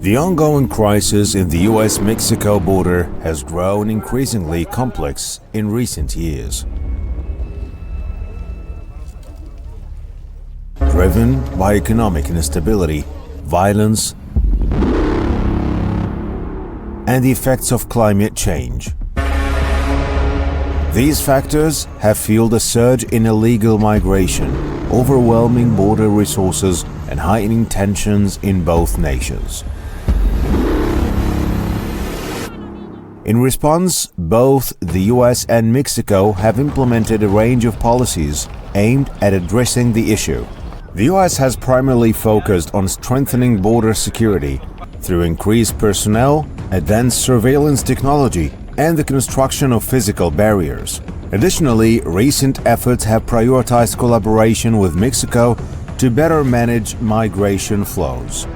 The ongoing crisis in the US-Mexico border has grown increasingly complex in recent years. Driven by economic instability, violence, and the effects of climate change. These factors have fueled a surge in illegal migration, overwhelming border resources and heightening tensions in both nations. In response, both the US and Mexico have implemented a range of policies aimed at addressing the issue. The US has primarily focused on strengthening border security through increased personnel, advanced surveillance technology, and the construction of physical barriers. Additionally, recent efforts have prioritized collaboration with Mexico to better manage migration flows.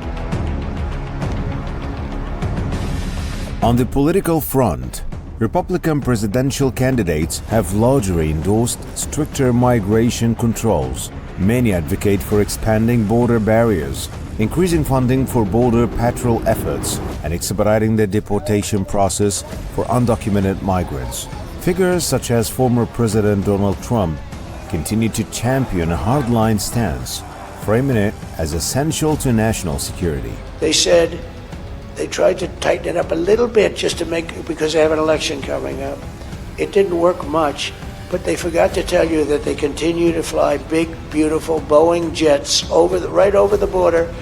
On the political front, Republican presidential candidates have largely endorsed stricter migration controls. Many advocate for expanding border barriers, increasing funding for border patrol efforts, and expediting the deportation process for undocumented migrants. Figures such as former President Donald Trump continue to champion a hardline stance, framing it as essential to national security. They said they tried to tighten it up a little bit just to because they have an election coming up. It didn't work much, but they forgot to tell you that they continue to fly big, beautiful Boeing jets right over the border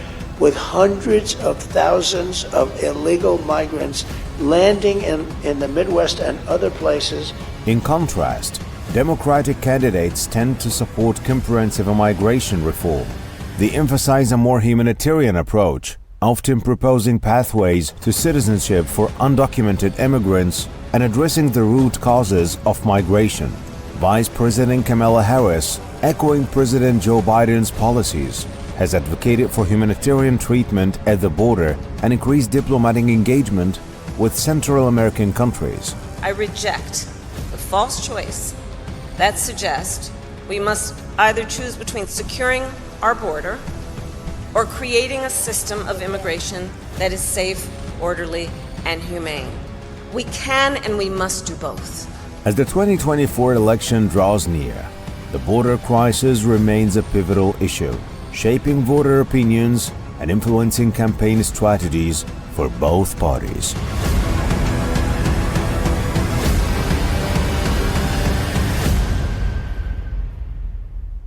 with hundreds of thousands of illegal migrants landing in the Midwest and other places. In contrast, Democratic candidates tend to support comprehensive immigration reform. They emphasize a more humanitarian approach, often proposing pathways to citizenship for undocumented immigrants and addressing the root causes of migration. Vice President Kamala Harris, echoing President Joe Biden's policies, has advocated for humanitarian treatment at the border and increased diplomatic engagement with Central American countries. I reject the false choice that suggests we must either choose between securing our border or creating a system of immigration that is safe, orderly, and humane. We can and we must do both. As the 2024 election draws near, the border crisis remains a pivotal issue, shaping voter opinions and influencing campaign strategies for both parties.